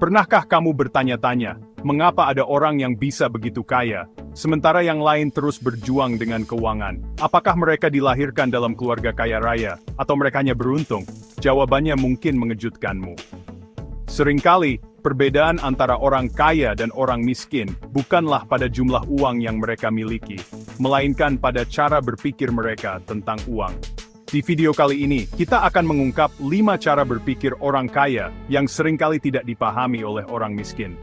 Pernahkah kamu bertanya-tanya, mengapa ada orang yang bisa begitu kaya, sementara yang lain terus berjuang dengan keuangan? Apakah mereka dilahirkan dalam keluarga kaya raya, atau mereka hanya beruntung? Jawabannya mungkin mengejutkanmu. Seringkali, perbedaan antara orang kaya dan orang miskin bukanlah pada jumlah uang yang mereka miliki, melainkan pada cara berpikir mereka tentang uang. Di video kali ini, kita akan mengungkap 5 cara berpikir orang kaya yang seringkali tidak dipahami oleh orang miskin.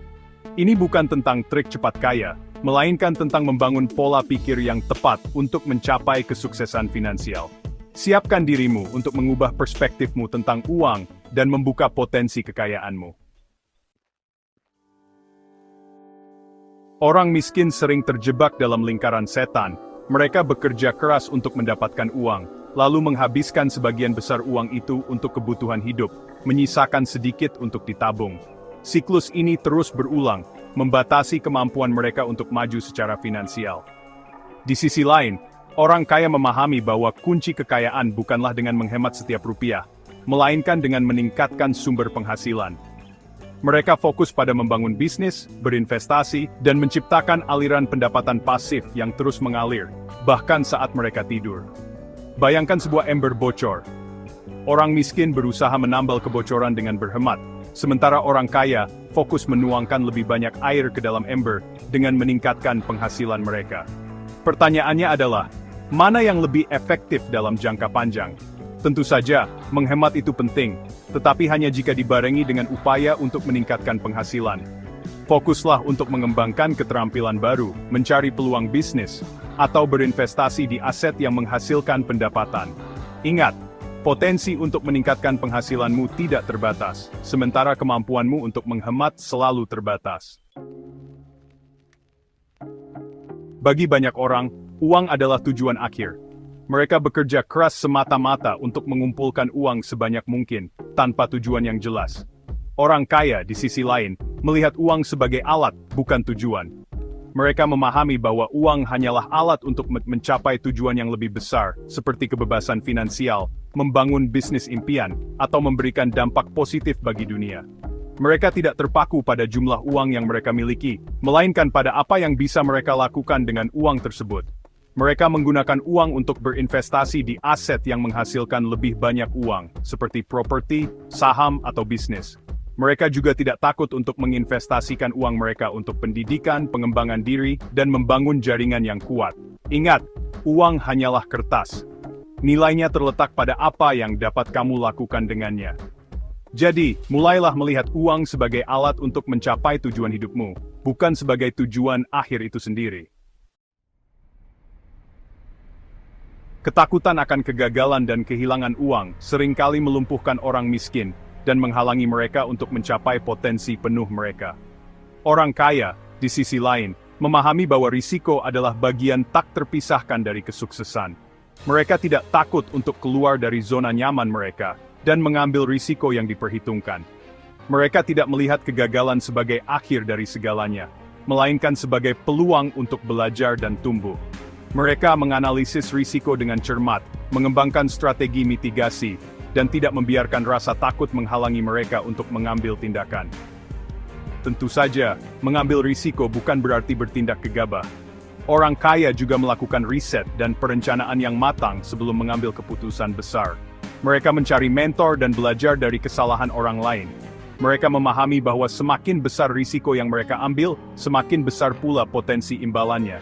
Ini bukan tentang trik cepat kaya, melainkan tentang membangun pola pikir yang tepat untuk mencapai kesuksesan finansial. Siapkan dirimu untuk mengubah perspektifmu tentang uang dan membuka potensi kekayaanmu. Orang miskin sering terjebak dalam lingkaran setan. Mereka bekerja keras untuk mendapatkan uang, lalu menghabiskan sebagian besar uang itu untuk kebutuhan hidup, menyisakan sedikit untuk ditabung. Siklus ini terus berulang, membatasi kemampuan mereka untuk maju secara finansial. Di sisi lain, orang kaya memahami bahwa kunci kekayaan bukanlah dengan menghemat setiap rupiah, melainkan dengan meningkatkan sumber penghasilan. Mereka fokus pada membangun bisnis, berinvestasi, dan menciptakan aliran pendapatan pasif yang terus mengalir, bahkan saat mereka tidur. Bayangkan sebuah ember bocor. Orang miskin berusaha menambal kebocoran dengan berhemat, sementara orang kaya fokus menuangkan lebih banyak air ke dalam ember dengan meningkatkan penghasilan mereka. Pertanyaannya adalah, mana yang lebih efektif dalam jangka panjang? Tentu saja, menghemat itu penting, tetapi hanya jika dibarengi dengan upaya untuk meningkatkan penghasilan. Fokuslah untuk mengembangkan keterampilan baru, mencari peluang bisnis, atau berinvestasi di aset yang menghasilkan pendapatan. Ingat, potensi untuk meningkatkan penghasilanmu tidak terbatas, sementara kemampuanmu untuk menghemat selalu terbatas. Bagi banyak orang, uang adalah tujuan akhir. Mereka bekerja keras semata-mata untuk mengumpulkan uang sebanyak mungkin, tanpa tujuan yang jelas. Orang kaya, di sisi lain, melihat uang sebagai alat, bukan tujuan. Mereka memahami bahwa uang hanyalah alat untuk mencapai tujuan yang lebih besar, seperti kebebasan finansial, membangun bisnis impian, atau memberikan dampak positif bagi dunia. Mereka tidak terpaku pada jumlah uang yang mereka miliki, melainkan pada apa yang bisa mereka lakukan dengan uang tersebut. Mereka menggunakan uang untuk berinvestasi di aset yang menghasilkan lebih banyak uang, seperti properti, saham, atau bisnis. Mereka juga tidak takut untuk menginvestasikan uang mereka untuk pendidikan, pengembangan diri, dan membangun jaringan yang kuat. Ingat, uang hanyalah kertas. Nilainya terletak pada apa yang dapat kamu lakukan dengannya. Jadi, mulailah melihat uang sebagai alat untuk mencapai tujuan hidupmu, bukan sebagai tujuan akhir itu sendiri. Ketakutan akan kegagalan dan kehilangan uang seringkali melumpuhkan orang miskin dan menghalangi mereka untuk mencapai potensi penuh mereka. Orang kaya, di sisi lain, memahami bahwa risiko adalah bagian tak terpisahkan dari kesuksesan. Mereka tidak takut untuk keluar dari zona nyaman mereka dan mengambil risiko yang diperhitungkan. Mereka tidak melihat kegagalan sebagai akhir dari segalanya, melainkan sebagai peluang untuk belajar dan tumbuh. Mereka menganalisis risiko dengan cermat, mengembangkan strategi mitigasi, dan tidak membiarkan rasa takut menghalangi mereka untuk mengambil tindakan. Tentu saja, mengambil risiko bukan berarti bertindak gegabah. Orang kaya juga melakukan riset dan perencanaan yang matang sebelum mengambil keputusan besar. Mereka mencari mentor dan belajar dari kesalahan orang lain. Mereka memahami bahwa semakin besar risiko yang mereka ambil, semakin besar pula potensi imbalannya.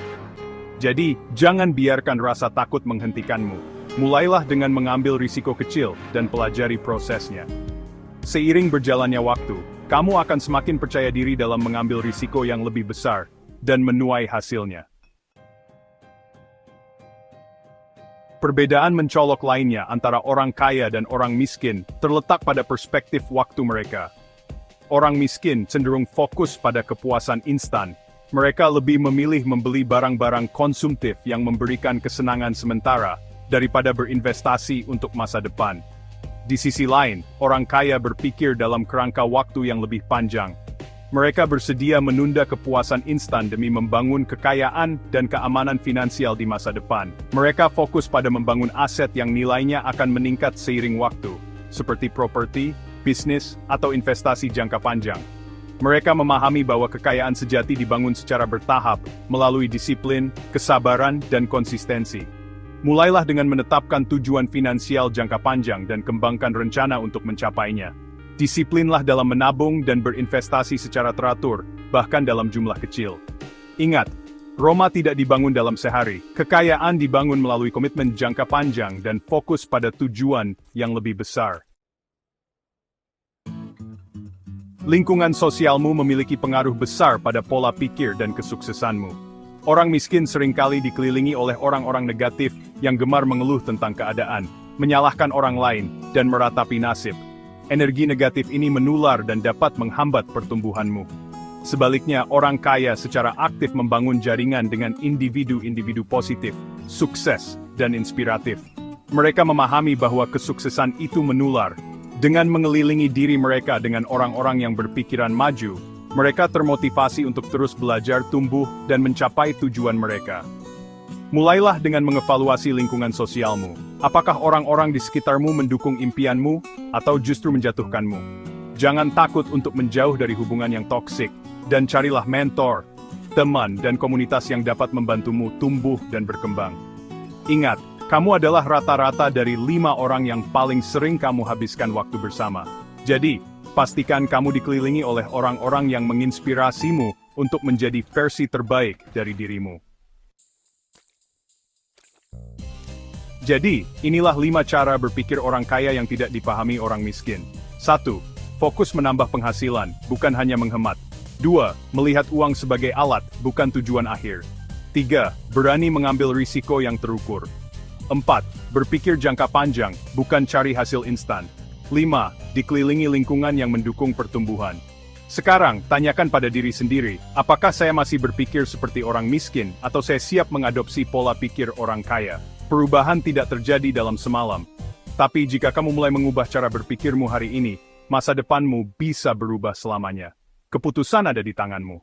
Jadi, jangan biarkan rasa takut menghentikanmu. Mulailah dengan mengambil risiko kecil dan pelajari prosesnya. Seiring berjalannya waktu, kamu akan semakin percaya diri dalam mengambil risiko yang lebih besar dan menuai hasilnya. Perbedaan mencolok lainnya antara orang kaya dan orang miskin terletak pada perspektif waktu mereka. Orang miskin cenderung fokus pada kepuasan instan. Mereka lebih memilih membeli barang-barang konsumtif yang memberikan kesenangan sementara daripada berinvestasi untuk masa depan. Di sisi lain, orang kaya berpikir dalam kerangka waktu yang lebih panjang. Mereka bersedia menunda kepuasan instan demi membangun kekayaan dan keamanan finansial di masa depan. Mereka fokus pada membangun aset yang nilainya akan meningkat seiring waktu, seperti properti, bisnis, atau investasi jangka panjang. Mereka memahami bahwa kekayaan sejati dibangun secara bertahap, melalui disiplin, kesabaran, dan konsistensi. Mulailah dengan menetapkan tujuan finansial jangka panjang dan kembangkan rencana untuk mencapainya. Disiplinlah dalam menabung dan berinvestasi secara teratur, bahkan dalam jumlah kecil. Ingat, Roma tidak dibangun dalam sehari, kekayaan dibangun melalui komitmen jangka panjang dan fokus pada tujuan yang lebih besar. Lingkungan sosialmu memiliki pengaruh besar pada pola pikir dan kesuksesanmu. Orang miskin seringkali dikelilingi oleh orang-orang negatif yang gemar mengeluh tentang keadaan, menyalahkan orang lain, dan meratapi nasib. Energi negatif ini menular dan dapat menghambat pertumbuhanmu. Sebaliknya, orang kaya secara aktif membangun jaringan dengan individu-individu positif, sukses, dan inspiratif. Mereka memahami bahwa kesuksesan itu menular. Dengan mengelilingi diri mereka dengan orang-orang yang berpikiran maju, mereka termotivasi untuk terus belajar, tumbuh, dan mencapai tujuan mereka. Mulailah dengan mengevaluasi lingkungan sosialmu. Apakah orang-orang di sekitarmu mendukung impianmu, atau justru menjatuhkanmu? Jangan takut untuk menjauh dari hubungan yang toksik, dan carilah mentor, teman, dan komunitas yang dapat membantumu tumbuh dan berkembang. Ingat, kamu adalah rata-rata dari 5 orang yang paling sering kamu habiskan waktu bersama. Jadi, pastikan kamu dikelilingi oleh orang-orang yang menginspirasimu untuk menjadi versi terbaik dari dirimu. Jadi, inilah 5 cara berpikir orang kaya yang tidak dipahami orang miskin. 1. Fokus menambah penghasilan, bukan hanya menghemat. 2. Melihat uang sebagai alat, bukan tujuan akhir. 3. Berani mengambil risiko yang terukur. 4. Berpikir jangka panjang, bukan cari hasil instan. 5. Dikelilingi lingkungan yang mendukung pertumbuhan. Sekarang, tanyakan pada diri sendiri, apakah saya masih berpikir seperti orang miskin, atau saya siap mengadopsi pola pikir orang kaya? Perubahan tidak terjadi dalam semalam. Tapi jika kamu mulai mengubah cara berpikirmu hari ini, masa depanmu bisa berubah selamanya. Keputusan ada di tanganmu.